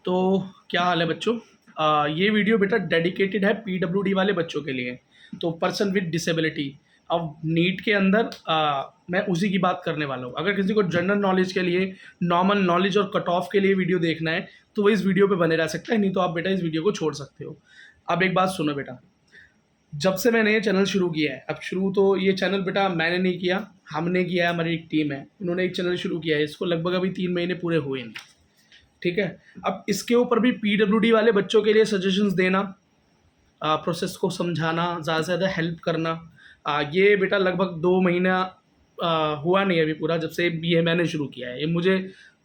तो क्या हाल है बच्चों। ये वीडियो बेटा डेडिकेटेड है पीडब्ल्यूडी वाले बच्चों के लिए, तो पर्सन विद डिसेबिलिटी। अब नीट के अंदर मैं उसी की बात करने वाला हूँ। अगर किसी को जनरल नॉलेज के लिए, नॉर्मल नॉलेज और कट ऑफ के लिए वीडियो देखना है तो वो इस वीडियो पे बने रह सकता है, नहीं तो आप बेटा इस वीडियो को छोड़ सकते हो। अब एक बात सुनो बेटा, जब से मैंने ये चैनल शुरू किया है, अब शुरू तो ये चैनल बेटा मैंने नहीं किया, हमने किया है, हमारी एक टीम है, उन्होंने एक चैनल शुरू किया है, इसको लगभग अभी 3 महीने पूरे हुए नहीं। ठीक है। अब इसके ऊपर भी पीडब्ल्यूडी वाले बच्चों के लिए सजेशंस देना, प्रोसेस को समझाना, ज़्यादा से ज़्यादा हेल्प करना, ये बेटा लगभग 2 महीना हुआ नहीं अभी पूरा, जब से ये मैंने शुरू किया है। ये मुझे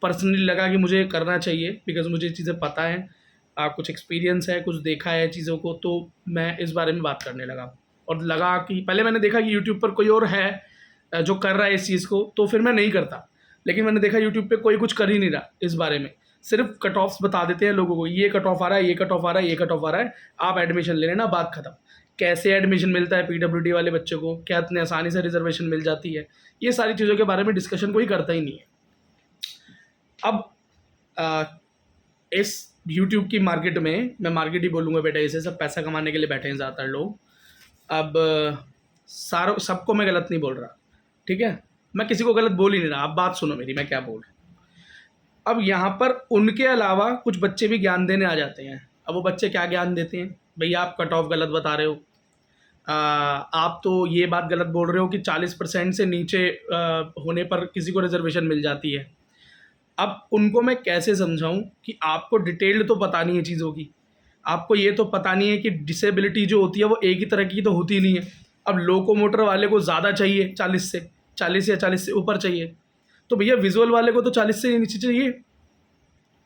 पर्सनली लगा कि मुझे करना चाहिए, बिकॉज मुझे चीज़ें पता है, कुछ एक्सपीरियंस है, कुछ देखा है चीज़ों को, तो मैं इस बारे में बात करने लगा। और लगा कि पहले मैंने देखा कि यूट्यूब पर कोई और है जो कर रहा है इस चीज़ को, तो फिर मैं नहीं करता। लेकिन मैंने देखा यूट्यूब पे कोई कुछ कर ही नहीं रहा इस बारे में, सिर्फ कट ऑफ्स बता देते हैं लोगों को, ये कट ऑफ आ रहा है, ये कट ऑफ आ रहा है, ये कट ऑफ आ रहा है, आप एडमिशन ले लेना, बात खत्म। कैसे एडमिशन मिलता है पीडब्ल्यूडी वाले बच्चों को, क्या इतने आसानी से रिजर्वेशन मिल जाती है, ये सारी चीज़ों के बारे में डिस्कशन कोई करता ही नहीं है। अब इस यूट्यूब की मार्केट में, मैं मार्केट ही बोलूँगा बेटा, इसे सब पैसा कमाने के लिए बैठे हैं ज़्यादातर लोग। अब सबको मैं गलत नहीं बोल रहा, ठीक है, मैं किसी को गलत बोल ही नहीं रहा, आप बात सुनो मेरी, मैं क्या बोल रहा हूँ। अब यहाँ पर उनके अलावा कुछ बच्चे भी ज्ञान देने आ जाते हैं। अब वो बच्चे क्या ज्ञान देते हैं, भैया आप कट ऑफ गलत बता रहे हो, आप तो ये बात गलत बोल रहे हो कि 40% से नीचे होने पर किसी को रिजर्वेशन मिल जाती है। अब उनको मैं कैसे समझाऊं कि आपको डिटेल्ड तो पता नहीं है चीज़ों की, आपको ये तो पता नहीं है कि डिसेबिलिटी जो होती है वो एक ही तरह की तो होती नहीं है। अब लोकोमोटर वाले को ज़्यादा चाहिए, 40 या 40 से ऊपर चाहिए, तो भैया विजुअल वाले को तो 40 से नीचे चाहिए।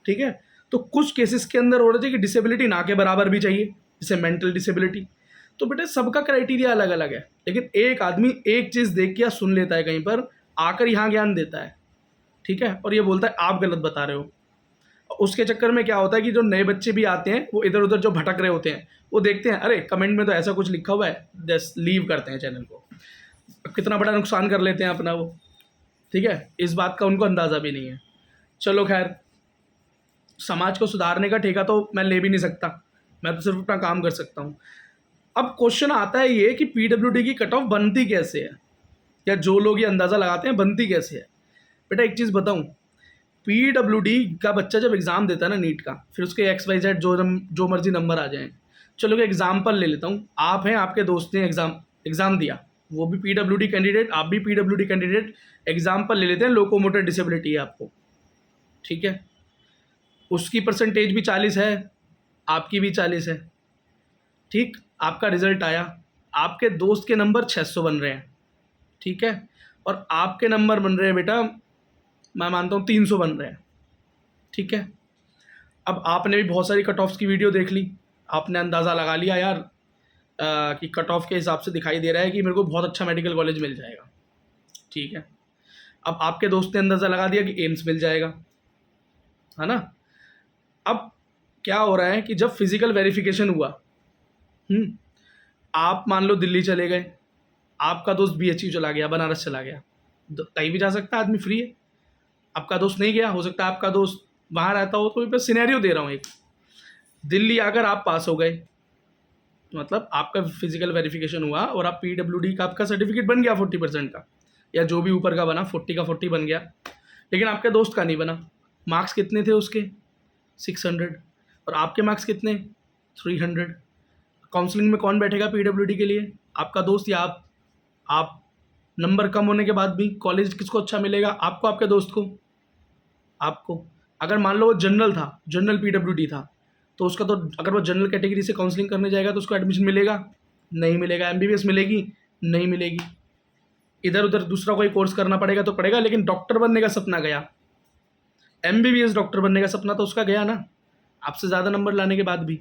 ठीक है, तो कुछ केसेस के अंदर हो रहा है कि डिसेबिलिटी ना के बराबर भी चाहिए, जैसे मेंटल डिसेबिलिटी। तो बेटा सबका क्राइटेरिया अलग अलग है, लेकिन एक आदमी एक चीज़ देख के या सुन लेता है कहीं पर, आकर यहाँ ज्ञान देता है, ठीक है, और ये बोलता है आप गलत बता रहे हो। उसके चक्कर में क्या होता है कि जो नए बच्चे भी आते हैं, वो इधर उधर जो भटक रहे होते हैं, वो देखते हैं अरे कमेंट में तो ऐसा कुछ लिखा हुआ है, जस्ट लीव करते हैं चैनल को। कितना बड़ा नुकसान कर लेते हैं अपना वो, ठीक है, इस बात का उनको अंदाज़ा भी नहीं है। चलो खैर, समाज को सुधारने का ठेका तो मैं ले भी नहीं सकता, मैं तो सिर्फ अपना काम कर सकता हूँ। अब क्वेश्चन आता है ये कि पीडब्ल्यूडी की कट ऑफ बनती कैसे है, या जो लोग ये अंदाज़ा लगाते हैं बनती कैसे है। बेटा एक चीज़ बताऊँ, पीडब्ल्यूडी का बच्चा जब एग्ज़ाम देता है ना नीट का, फिर उसके XYZ जो मर्जी नंबर आ जाएँ। चलो एग्जाम्पल ले लेता हूँ, आप हैं, आपके दोस्त ने एग्ज़ाम दिया, वो भी पीडब्ल्यूडी कैंडिडेट, आप भी पीडब्ल्यूडी कैंडिडेट। एग्जाम्पल ले लेते हैं, लोकोमोटर डिसेबिलिटी है आपको, ठीक है, उसकी परसेंटेज भी 40 है, आपकी भी 40 है, ठीक, आपका रिजल्ट आया, आपके दोस्त के नंबर 600 बन रहे हैं, ठीक है, और आपके नंबर बन रहे हैं बेटा, मैं मानता हूँ 300 बन रहे हैं, ठीक है। अब आपने भी बहुत सारी कट ऑफ्स की वीडियो देख ली, आपने अंदाज़ा लगा लिया यार कि कट ऑफ के हिसाब से दिखाई दे रहा है कि मेरे को बहुत अच्छा मेडिकल कॉलेज मिल जाएगा, ठीक है। अब आपके दोस्त ने अंदाज़ा लगा दिया कि एम्स मिल जाएगा, है ना। अब क्या हो रहा है कि जब फिज़िकल वेरिफिकेशन हुआ, आप मान लो दिल्ली चले गए, आपका दोस्त BHU चला गया, बनारस चला गया, कहीं भी जा सकता है आदमी, फ्री है। आपका दोस्त नहीं गया, हो सकता है आपका दोस्त वहाँ रहता हो, तो मैं सिनेरियो दे रहा हूँ एक, दिल्ली आकर आप पास हो गए, मतलब आपका फिजिकल वेरिफिकेशन हुआ और आप पीडब्ल्यूडी का आपका सर्टिफिकेट बन गया 40% का, या जो भी ऊपर का बना, 40 का 40 बन गया, लेकिन आपके दोस्त का नहीं बना। मार्क्स कितने थे उसके? 600, और आपके मार्क्स कितने? 300। काउंसलिंग में कौन बैठेगा पीडब्ल्यूडी के लिए? आपका दोस्त या आप नंबर कम होने के बाद भी कॉलेज किसको अच्छा मिलेगा? आपको, आपके दोस्त को, आपको। अगर मान लो वो जनरल था, जनरल पीडब्ल्यूडी था, तो उसका तो, अगर वो जनरल कैटेगरी से काउंसलिंग करने जाएगा तो उसको एडमिशन मिलेगा? नहीं मिलेगा। MBBS मिलेगी? नहीं मिलेगी। इधर उधर दूसरा कोई कोर्स करना पड़ेगा तो पड़ेगा, लेकिन डॉक्टर बनने का सपना गया, MBBS डॉक्टर बनने का सपना तो उसका गया ना, आपसे ज़्यादा नंबर लाने के बाद भी।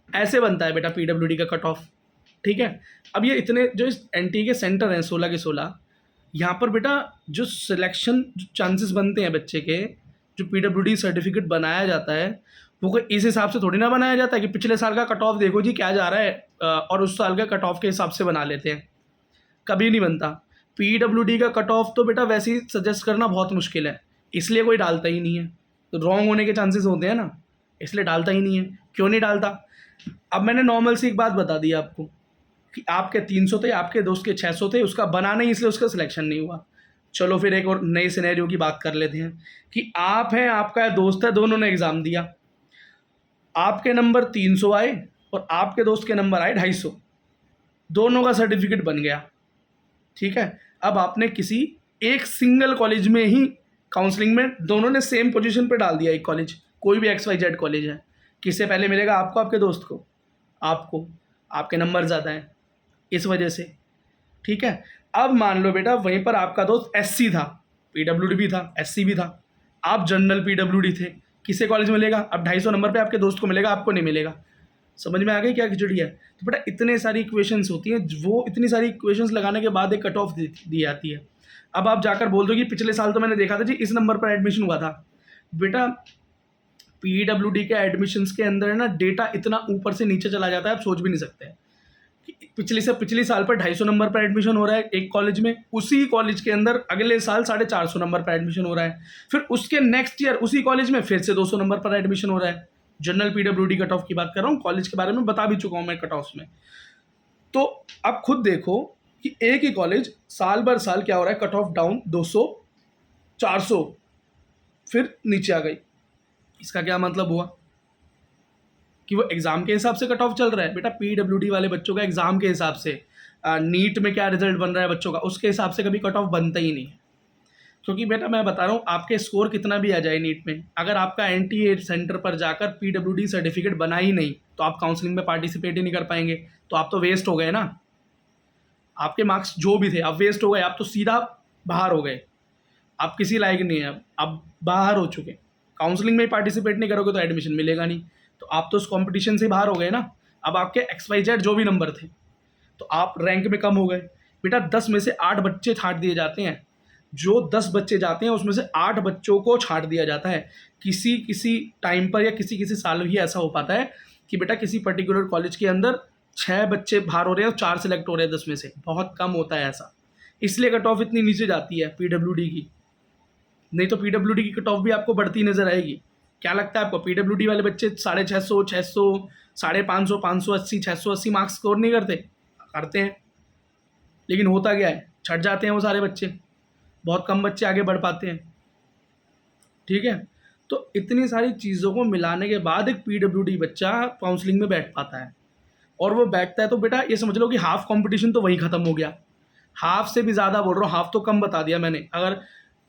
ऐसे बनता है बेटा पीडब्ल्यूडी का कट ऑफ, ठीक है। अब ये इतने जो इस NT के सेंटर हैं 16 के 16, यहाँ पर बेटा जो सिलेक्शन, जो चांसेस बनते हैं बच्चे के, जो पीडब्ल्यूडी सर्टिफिकेट बनाया जाता है, वो कोई इस हिसाब से थोड़ी ना बनाया जाता है कि पिछले साल का कट ऑफ देखो जी क्या जा रहा है और उस साल का कट ऑफ के हिसाब से बना लेते हैं, कभी नहीं बनता। पीडब्ल्यूडी का कट ऑफ तो बेटा वैसे ही सजेस्ट करना बहुत मुश्किल है, इसलिए कोई डालता ही नहीं है, तो रॉन्ग होने के चांसेस होते हैं ना। इसलिए डालता ही नहीं है। क्यों नहीं डालता? अब मैंने नॉर्मल सी एक बात बता दी आपको कि आपके 300 थे, आपके दोस्त के 600 थे, उसका बना नहीं इसलिए उसका सिलेक्शन नहीं हुआ। चलो फिर एक और नए सिनेरियो की बात कर लेते हैं कि आप हैं, आपका दोस्त है, दोनों ने एग्ज़ाम दिया, आपके नंबर 300 आए और आपके दोस्त के नंबर आए 250, दोनों का सर्टिफिकेट बन गया, ठीक है। अब आपने किसी एक सिंगल कॉलेज में ही काउंसलिंग में दोनों ने सेम पोजीशन पे डाल दिया, एक कॉलेज, कोई भी XYZ कॉलेज है, किससे पहले मिलेगा आपको? आपके दोस्त को। आपको, आपके नंबर ज़्यादा हैं इस वजह से, ठीक है। अब मान लो बेटा वहीं पर आपका दोस्त SC था, PWD भी था, SC भी था, आप जनरल PWD थे, किसे कॉलेज मिलेगा? अब 250 नंबर पे आपके दोस्त को मिलेगा, आपको नहीं मिलेगा। समझ में आ गई क्या खिचड़ी है? तो बेटा इतने सारी इक्वेशंस होती हैं, वो इतनी सारी इक्वेशंस लगाने के बाद एक कट ऑफ दी जाती है। अब आप जाकर बोल दो कि पिछले साल तो मैंने देखा था जी इस नंबर पर एडमिशन हुआ था। बेटा PWD के एडमिशन्स के अंदर है ना, डेटा इतना ऊपर से नीचे चला जाता है, आप सोच भी नहीं सकते हैं कि पिछले साल पर 250 नंबर पर एडमिशन हो रहा है एक कॉलेज में, उसी कॉलेज के अंदर अगले साल 450 नंबर पर एडमिशन हो रहा है, फिर उसके नेक्स्ट ईयर उसी कॉलेज में फिर से 200 नंबर पर एडमिशन हो रहा है। जनरल PWD कट ऑफ की बात कर रहा हूँ, कॉलेज के बारे में बता भी चुका हूँ मैं कट ऑफ में। तो आप खुद देखो कि एक ही कॉलेज साल भर साल क्या हो रहा है, कट ऑफ डाउन 200, 400, फिर नीचे आ गई। इसका क्या मतलब हुआ कि वो एग्ज़ाम के हिसाब से कट ऑफ चल रहा है? बेटा PWD वाले बच्चों का एग्ज़ाम के हिसाब से, नीट में क्या रिजल्ट बन रहा है बच्चों का, उसके हिसाब से कभी कट ऑफ बनता ही नहीं है। क्योंकि बेटा मैं बता रहा हूँ, आपके स्कोर कितना भी आ जाए नीट में, अगर आपका NTA सेंटर पर जाकर PWD सर्टिफिकेट बना ही नहीं तो आप काउंसलिंग में पार्टिसिपेट ही नहीं कर पाएंगे, तो आप तो वेस्ट हो गए ना। आपके मार्क्स जो भी थे आप वेस्ट हो गए, आप तो सीधा बाहर हो गए, आप किसी लायक नहीं है, अब बाहर हो चुके। काउंसलिंग में पार्टिसिपेट नहीं करोगे तो एडमिशन मिलेगा नहीं, तो आप तो उस कॉम्पिटिशन से बाहर हो गए ना। अब आपके XYZ जो भी नंबर थे तो आप रैंक में कम हो गए। बेटा 10 में से 8 बच्चे छांट दिए जाते हैं, जो 10 बच्चे जाते हैं उसमें से 8 बच्चों को छांट दिया जाता है। किसी किसी टाइम पर या किसी किसी साल भी ऐसा हो पाता है कि बेटा किसी पर्टिकुलर कॉलेज के अंदर 6 बच्चे बाहर हो रहे हैं और 4 सिलेक्ट हो रहे हैं 10 में से, बहुत कम होता है ऐसा, इसलिए कट ऑफ इतनी नीचे जाती है PWD की। नहीं तो PWD की कट ऑफ भी आपको बढ़ती नजर आएगी। क्या लगता है आपको PWD वाले बच्चे 650, 600, 550, 580, 680 मार्क्स स्कोर नहीं करते? करते हैं, लेकिन होता क्या है, छट जाते हैं वो सारे बच्चे, बहुत कम बच्चे आगे बढ़ पाते हैं, ठीक है। तो इतनी सारी चीज़ों को मिलाने के बाद एक PWD बच्चा काउंसलिंग में बैठ पाता है, और वो बैठता है तो बेटा ये समझ लो कि हाफ कंपटीशन तो वहीं ख़त्म हो गया। हाफ से भी ज़्यादा बोल रहा हूँ, हाफ तो कम बता दिया मैंने। अगर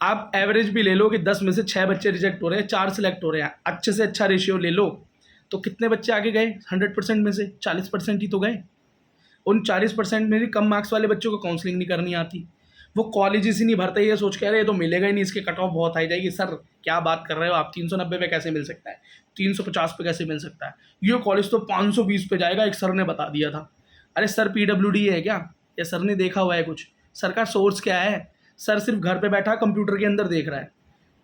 आप एवरेज भी ले लो कि 10 में से 6 बच्चे रिजेक्ट हो रहे हैं, 4 सिलेक्ट हो रहे हैं, अच्छे से अच्छा रेशियो ले लो, तो कितने बच्चे आगे गए? 100% में से 40% ही तो गए। उन 40% में भी कम मार्क्स वाले बच्चों को काउंसलिंग नहीं करनी आती, वो कॉलेजेस ही नहीं भरते, ये सोच के अरे ये तो मिलेगा ही नहीं, इसके कट ऑफ बहुत हाई जाएगी। सर क्या बात कर रहे हो आप, 390 पे कैसे मिल सकता है, 350 पे कैसे मिल सकता है, ये कॉलेज तो 520 पे जाएगा, एक सर ने बता दिया था। अरे सर PWD है क्या, या सर ने देखा हुआ है कुछ? सर का सोर्स क्या है? सर सिर्फ घर पे बैठा कंप्यूटर के अंदर देख रहा है,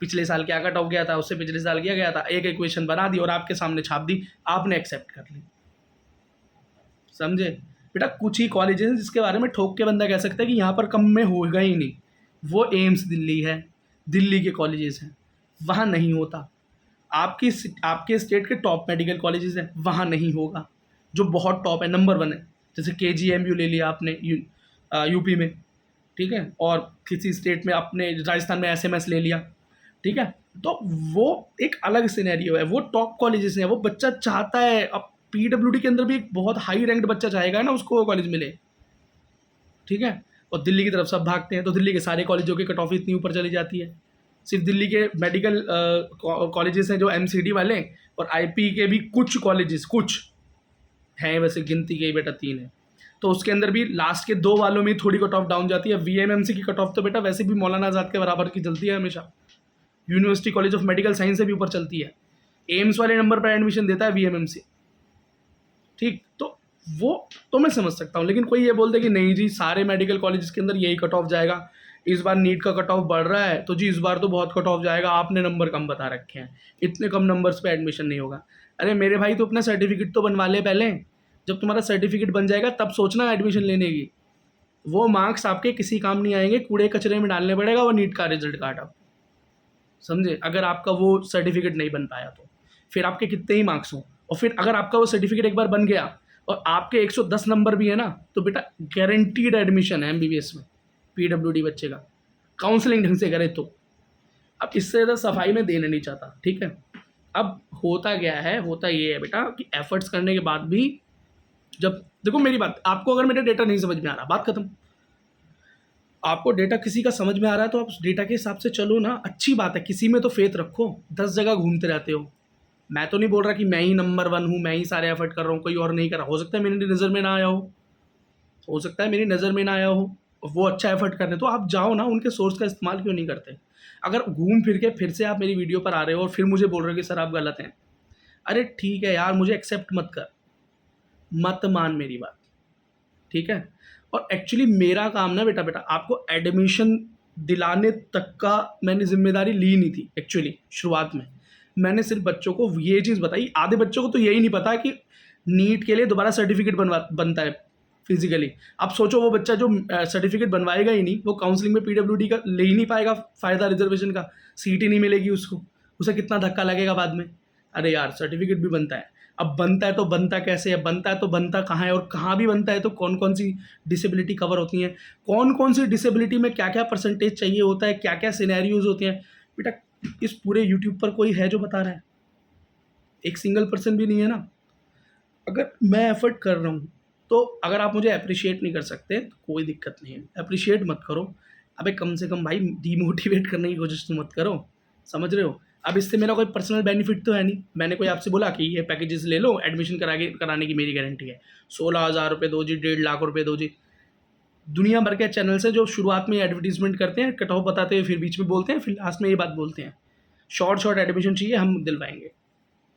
पिछले साल क्या कट ऑफ गया था, उससे पिछले साल क्या गया था, एक इक्वेशन बना दी और आपके सामने छाप दी, आपने एक्सेप्ट कर ली। समझे? बेटा कुछ ही कॉलेजेस हैं जिसके बारे में ठोक के बंदा कह सकता है कि यहाँ पर कम में होगा ही नहीं, वो एम्स दिल्ली है, दिल्ली के कॉलेजेस हैं, वहाँ नहीं होता। आपके स्टेट के टॉप मेडिकल कॉलेजेस हैं, वहाँ नहीं होगा, जो बहुत टॉप है, नंबर 1 है, जैसे KGMU ले लिया आपने यूपी में, ठीक है, और किसी स्टेट में आपने राजस्थान में SMS ले लिया, ठीक है। तो वो एक अलग सिनेरियो है, वो टॉप कॉलेजेस हैं, वो बच्चा चाहता है। अब PWD के अंदर भी एक बहुत हाई रैंक्ड बच्चा चाहेगा ना उसको वो कॉलेज मिले, ठीक है। और दिल्ली की तरफ सब भागते हैं, तो दिल्ली के सारे कॉलेजों की कट ऑफ इतनी ऊपर चली जाती है। सिर्फ दिल्ली के मेडिकल कॉलेजेस हैं जो MCD वाले, और IP के भी कुछ कॉलेजेस, कुछ हैं, वैसे गिनती के ही बेटा 3 है, तो उसके अंदर भी लास्ट के 2 वालों में थोड़ी कट ऑफ डाउन जाती है। VMMC की कट ऑफ तो बेटा वैसे भी मौलाना आज़ाद के बराबर की चलती है हमेशा, university college of medical science से भी ऊपर चलती है। एम्स वाले नंबर पर एडमिशन देता है VMMC, ठीक। तो वो तो मैं समझ सकता हूँ, लेकिन कोई ये बोल दे कि नहीं जी सारे मेडिकल कॉलेजेस के अंदर यही कट ऑफ जाएगा, इस बार नीट का कट ऑफ बढ़ रहा है तो जी इस बार तो बहुत कट ऑफ जाएगा, आपने नंबर कम बता रखे हैं, इतने कम नंबर्स पे एडमिशन नहीं होगा। अरे मेरे भाई तो अपना सर्टिफिकेट तो बनवा ले पहले, जब तुम्हारा सर्टिफिकेट बन जाएगा तब सोचना एडमिशन लेने की। वो मार्क्स आपके किसी काम नहीं आएंगे, कूड़े कचरे में डालने पड़ेगा वो नीट का रिजल्ट कार्ड आप, समझे, अगर आपका वो सर्टिफिकेट नहीं बन पाया तो फिर आपके कितने ही मार्क्स हों, और फिर अगर आपका वो सर्टिफिकेट एक बार बन गया और आपके 110 नंबर भी है ना, तो बेटा गारंटीड एडमिशन है एमबीबीएस में, पीडब्ल्यूडी बच्चे का, काउंसलिंग ढंग से करे तो। अब इससे ज़्यादा सफाई में देना नहीं चाहता, ठीक है। अब होता क्या है, होता ये है बेटा कि एफर्ट्स करने के बाद भी, जब देखो मेरी बात, आपको अगर मेरा डेटा नहीं समझ में आ रहा, बात खत्म। आपको डेटा किसी का समझ में आ रहा है तो आप उस डेटा के हिसाब से चलो ना, अच्छी बात है, किसी में तो फेथ रखो। 10 जगह घूमते रहते हो, मैं तो नहीं बोल रहा कि मैं ही नंबर 1 हूँ, मैं ही सारे एफर्ट कर रहा हूँ, कोई और नहीं कर रहा। हो सकता है मेरी नज़र में ना आया हो सकता है मेरी नज़र में ना आया हो, वो अच्छा एफर्ट कर रहे, तो आप जाओ ना, उनके सोर्स का इस्तेमाल क्यों नहीं करते। अगर घूम फिर के फिर से आप मेरी वीडियो पर आ रहे हो और फिर मुझे बोल रहे हो कि सर आप गलत हैं, अरे ठीक है यार, मुझे एक्सेप्ट मत कर, मत मान मेरी बात, ठीक है। और एक्चुअली मेरा काम ना बेटा आपको एडमिशन दिलाने तक का मैंने जिम्मेदारी ली नहीं थी एक्चुअली शुरुआत में। मैंने सिर्फ बच्चों को ये चीज़ बताई, आधे बच्चों को तो यही नहीं पता कि नीट के लिए दोबारा सर्टिफिकेट बनता है फिजिकली। अब सोचो वो बच्चा जो सर्टिफिकेट बनवाएगा ही नहीं, वो काउंसलिंग में पीडब्ल्यूडी का ले ही नहीं पाएगा फ़ायदा, रिजर्वेशन का सीट ही नहीं मिलेगी उसको, उसे कितना धक्का लगेगा बाद में। अरे यार सर्टिफिकेट भी बनता है, अब बनता है तो बनता कैसे है, बनता है तो बनता कहाँ है, और कहाँ भी बनता है तो कौन कौन सी डिसेबिलिटी कवर होती हैं, कौन कौन सी डिसेबिलिटी में क्या क्या परसेंटेज चाहिए होता है, क्या क्या सिनेरियोज होते हैं। बेटा इस पूरे यूट्यूब पर कोई है जो बता रहा है? एक सिंगल पर्सन भी नहीं है ना। अगर मैं एफर्ट कर रहा हूँ तो अगर आप मुझे अप्रिशिएट नहीं कर सकते तो कोई दिक्कत नहीं है, अप्रिशिएट मत करो। अबे कम से कम भाई डीमोटिवेट करने की कोशिश तो मत करो, समझ रहे हो। अब इससे मेरा कोई पर्सनल बेनिफिट तो है नहीं, मैंने कोई आपसे बोला कि ये पैकेजेस ले लो, एडमिशन कराने की मेरी गारंटी है, 16,000 रुपये दो जी, 1.5 लाख रुपये दो जी। दुनिया भर के चैनल से जो शुरुआत में एडवर्टीजमेंट करते हैं, कट ऑफ बताते हैं, फिर बीच में बोलते हैं, फिर लास्ट में ये बात बोलते हैं, शॉर्ट एडमिशन चाहिए, हम दिलवाएंगे,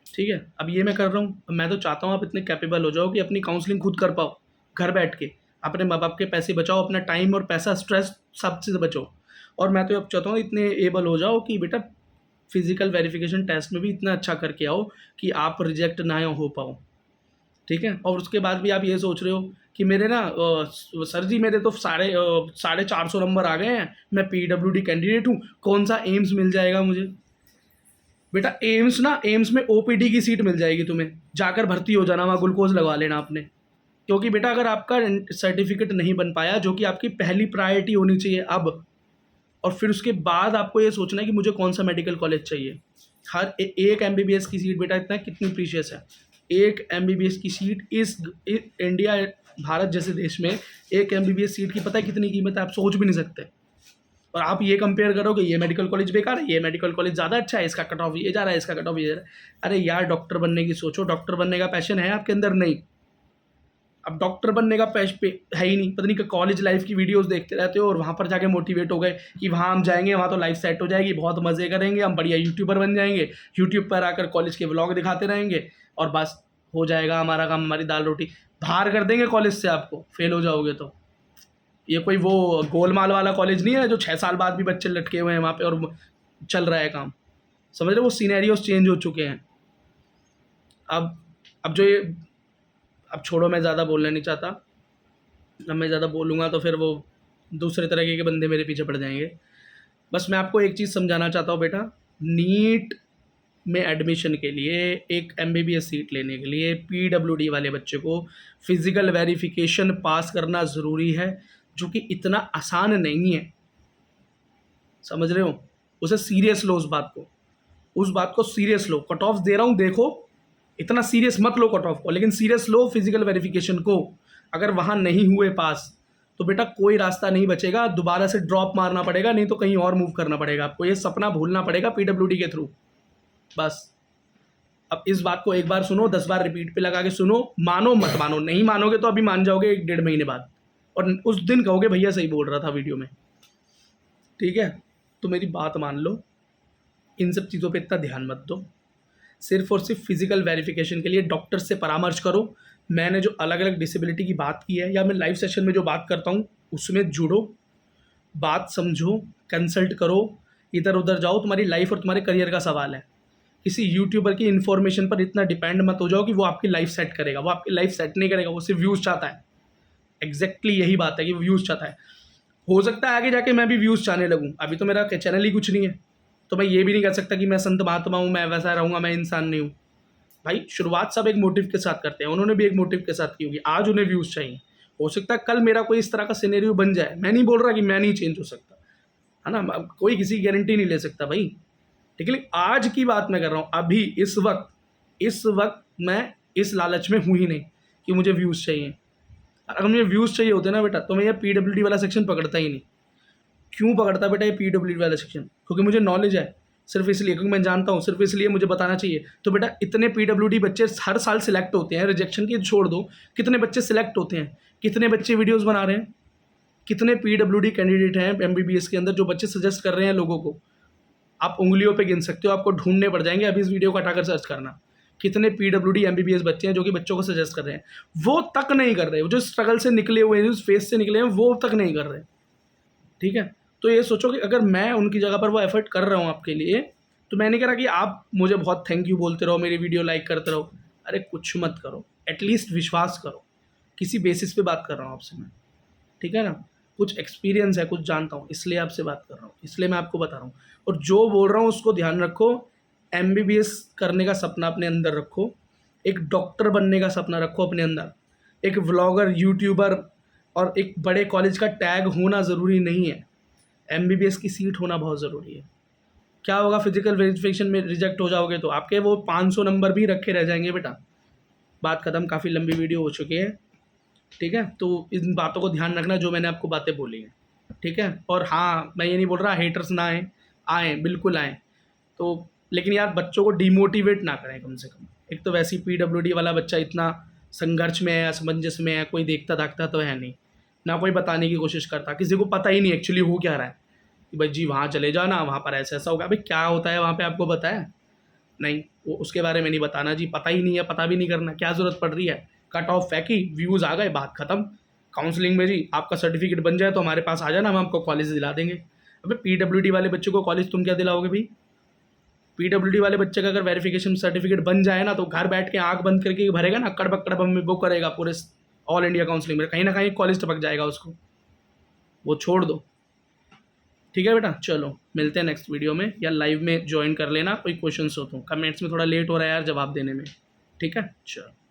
ठीक है। अब ये मैं कर रहा हूँ, मैं तो चाहता हूँ आप इतने कैपेबल हो जाओ कि अपनी काउंसलिंग खुद कर पाओ, घर बैठ के अपने माँ बाप के पैसे बचाओ, अपना टाइम और पैसा, स्ट्रेस, सब चीज़ बचाओ। और मैं तो अब चाहता हूँ इतने एबल हो जाओ कि बेटा फिजिकल वेरिफिकेशन टेस्ट में भी इतना अच्छा करके आओ कि आप रिजेक्ट ना हो पाओ, ठीक है। और उसके बाद भी आप ये सोच रहे हो कि मेरे ना सर जी मेरे तो 450 नंबर आ गए हैं, मैं पीडब्ल्यूडी कैंडिडेट हूँ, कौन सा एम्स मिल जाएगा मुझे। बेटा एम्स में ओपीडी की सीट मिल जाएगी तुम्हें, जाकर भर्ती हो जाना, वहाँ ग्लूकोज लगवा लेना आपने। क्योंकि बेटा अगर आपका सर्टिफिकेट नहीं बन पाया, जो कि आपकी पहली प्रायोरिटी होनी चाहिए अब, और फिर उसके बाद आपको ये सोचना है कि मुझे कौन सा मेडिकल कॉलेज चाहिए। हर एक एमबीबीएस की सीट बेटा इतना कितनी प्रीशियस है, एक एमबीबीएस की सीट इस इंडिया, भारत जैसे देश में एक एमबीबीएस सीट की पता है कितनी कीमत है, आप सोच भी नहीं सकते। और आप ये कंपेयर करोगे ये मेडिकल कॉलेज बेकार है, ये मेडिकल कॉलेज ज़्यादा अच्छा है, इसका कट ऑफ ये जा रहा है, इसका कट ऑफ ये जा रहा है। अरे यार डॉक्टर बनने की सोचो, डॉक्टर बनने का पैशन है आपके अंदर? नहीं। अब डॉक्टर बनने का है ही नहीं, पता नहीं कि कॉलेज लाइफ की वीडियोस देखते रहते हो और वहाँ पर जाके मोटिवेट हो गए कि वहाँ हम जाएंगे, वहाँ तो लाइफ सेट हो जाएगी, बहुत मज़े करेंगे, हम बढ़िया यूट्यूबर बन जाएंगे, यूट्यूब पर आकर कॉलेज के व्लॉग दिखाते रहेंगे और बस हो जाएगा हमारा काम, हमारी दाल रोटी। बाहर कर देंगे कॉलेज से आपको, फेल हो जाओगे तो। ये कोई वो गोलमाल वाला कॉलेज नहीं है जो 6 साल बाद भी बच्चे लटके हुए हैं वहाँ पे और चल रहा है काम, समझ रहे हो। वो सीनेरियोस चेंज हो चुके हैं। अब जो ये, अब छोड़ो, मैं ज़्यादा बोलना नहीं चाहता, अब मैं ज़्यादा बोलूँगा तो फिर वो दूसरे तरीके के बंदे मेरे पीछे पड़ जाएंगे। बस मैं आपको एक चीज़ समझाना चाहता हूँ बेटा, नीट में एडमिशन के लिए, एक एमबीबीएस सीट लेने के लिए पीडब्ल्यूडी वाले बच्चे को फिज़िकल वेरिफिकेशन पास करना ज़रूरी है, जो कि इतना आसान नहीं है, समझ रहे हो। उसे सीरियस लो, उस बात को सीरियस लो। कट ऑफ दे रहा हूँ, देखो इतना सीरियस मत लो कट ऑफ को, लेकिन सीरियस लो फिजिकल वेरिफिकेशन को। अगर वहाँ नहीं हुए पास तो बेटा कोई रास्ता नहीं बचेगा, दोबारा से ड्रॉप मारना पड़ेगा, नहीं तो कहीं और मूव करना पड़ेगा आपको, ये सपना भूलना पड़ेगा पीडब्ल्यूडी के थ्रू, बस। अब इस बात को एक बार सुनो, 10 बार रिपीट पे लगा के सुनो, मानो मत मानो, नहीं मानोगे तो अभी मान जाओगे 1-1.5 महीने बाद, और उस दिन कहोगे भैया सही बोल रहा था वीडियो में, ठीक है। तो मेरी बात मान लो, इन सब चीज़ों पे इतना ध्यान मत दो, सिर्फ और सिर्फ फिजिकल वेरिफिकेशन के लिए डॉक्टर से परामर्श करो। मैंने जो अलग अलग डिसेबिलिटी की बात की है, या मैं लाइव सेशन में जो बात करता हूँ उसमें जुड़ो, बात समझो, कंसल्ट करो, इधर उधर जाओ, तुम्हारी लाइफ और तुम्हारे करियर का सवाल है। किसी यूट्यूबर की इन्फॉर्मेशन पर इतना डिपेंड मत हो जाओ कि वो आपकी लाइफ सेट करेगा, वो आपकी लाइफ सेट नहीं करेगा, वो सिर्फ व्यूज़ चाहता है। एग्जैक्टली यही बात है कि वो व्यूज़ चाहता है। हो सकता है आगे जाके मैं भी व्यूज़ चाहने लगूँ, अभी तो मेरा चैनल ही कुछ नहीं है, तो मैं ये भी नहीं कह सकता कि मैं संत महात्मा हूँ, मैं वैसा रहूँगा, मैं इंसान नहीं हूँ। भाई शुरुआत सब एक मोटिव के साथ करते हैं, उन्होंने भी एक मोटिव के साथ की होगी, आज उन्हें व्यूज़ चाहिए, हो सकता है कल मेरा कोई इस तरह का सिनेरियो बन जाए, मैं नहीं बोल रहा कि मैं नहीं चेंज हो सकता, है ना, अब कोई किसी की गारंटी नहीं ले सकता भाई, ठीक है, लेकिन आज की बात मैं कर रहा हूँ, अभी इस वक्त मैं इस लालच में हूँ ही नहीं कि मुझे व्यूज़ चाहिए। अगर मुझे व्यूज़ चाहिए होते ना बेटा, तो मैं ये पीडब्ल्यूडी वाला सेक्शन पकड़ता ही नहीं। क्यों पकड़ता बेटा ये पीडब्ल्यूडी वाला सेक्शन? क्योंकि मुझे नॉलेज है, सिर्फ इसलिए, क्योंकि मैं जानता हूँ, सिर्फ इसलिए मुझे बताना चाहिए। तो बेटा इतने पीडब्ल्यूडी बच्चे हर साल सिलेक्ट होते हैं, रिजेक्शन की छोड़ दो, कितने बच्चे सिलेक्ट होते हैं, कितने बच्चे वीडियोज़ बना रहे हैं, कितने पीडब्ल्यूडी कैंडिडेट हैं एमबीबीएस के अंदर जो बच्चे सजेस्ट कर रहे हैं लोगों को, आप उंगलियों पे गिन सकते हो, आपको ढूंढने पड़ जाएंगे, अभी इस वीडियो को हटाकर सर्च करना, कितने पीडब्ल्यूडी एमबीबीएस बच्चे हैं जो कि बच्चों को सजेस्ट कर रहे हैं। वो तक नहीं कर रहे, वो जो स्ट्रगल से निकले हुए हैं, जो फेस से निकले हैं, वो तक नहीं कर रहे, ठीक है। तो ये सोचो कि अगर मैं उनकी जगह पर वो एफर्ट कर रहा हूँ आपके लिए, तो मैं नहीं कह रहा कि आप मुझे बहुत थैंक यू बोलते रहो, मेरी वीडियो लाइक करते रहो, अरे कुछ मत करो, एटलीस्ट विश्वास करो, किसी बेसिस पे बात कर रहा हूँ आपसे मैं, ठीक है ना, कुछ एक्सपीरियंस है, कुछ जानता हूँ, इसलिए आपसे बात कर रहा हूँ, इसलिए मैं आपको बता रहा हूँ। और जो बोल रहा हूँ उसको ध्यान रखो, एमबीबीएस करने का सपना अपने अंदर रखो, एक डॉक्टर बनने का सपना रखो अपने अंदर, एक व्लॉगर, यूट्यूबर और एक बड़े कॉलेज का टैग होना ज़रूरी नहीं है, एमबीबीएस की सीट होना बहुत ज़रूरी है। क्या होगा, फिजिकल वेरिफिकेशन में रिजेक्ट हो जाओगे तो आपके वो 500 नंबर भी रखे रह जाएंगे बेटा। बात ख़त्म, काफ़ी लंबी वीडियो हो चुकी है, ठीक है। तो इन बातों को ध्यान रखना जो मैंने आपको बातें बोली हैं, ठीक है। और हाँ, मैं ये नहीं बोल रहा हेटर्स ना आएँ, आएँ बिल्कुल आएँ, तो लेकिन यार बच्चों को डिमोटिवेट ना करें कम से कम। एक तो वैसे ही पीडब्ल्यूडी वाला बच्चा इतना संघर्ष में है, असमंजस में है, कोई देखता दाखता तो है नहीं, ना कोई बताने की कोशिश करता, किसी को पता ही नहीं एक्चुअली हो क्या रहा है कि भाई जी वहाँ चले जाओ ना, वहाँ पर ऐसा ऐसा होगा। भाई क्या होता है वहाँ पे आपको पता है? नहीं, वो उसके बारे में नहीं बताना जी, पता ही नहीं है, पता भी नहीं करना, क्या ज़रूरत पड़ रही है, कट ऑफ फेंकी, व्यूज़ आ गए, बात ख़त्म। काउंसलिंग में जी आपका सर्टिफिकेट बन जाए तो हमारे पास आ जाना, हम आपको कॉलेज दिला देंगे। अबे पीडब्ल्यूडी वाले बच्चे को कॉलेज तुम क्या दिलाओगे भाई? पीडब्ल्यूडी वाले बच्चे का अगर वेरिफिकेशन सर्टिफिकेट बन जाए ना, तो घर बैठ के आंख बंद करके भरेगा ना, कड़बक कड़बक में वो करेगा पूरे ऑल इंडिया काउंसलिंग में, कहीं ना कहीं कॉलेज टपक जाएगा उसको, वो छोड़ दो, ठीक है बेटा। चलो मिलते हैं नेक्स्ट वीडियो में, या लाइव में ज्वाइन कर लेना, कोई क्वेश्चन हो तो। कमेंट्स में थोड़ा लेट हो रहा है यार जवाब देने में, ठीक है, चलो।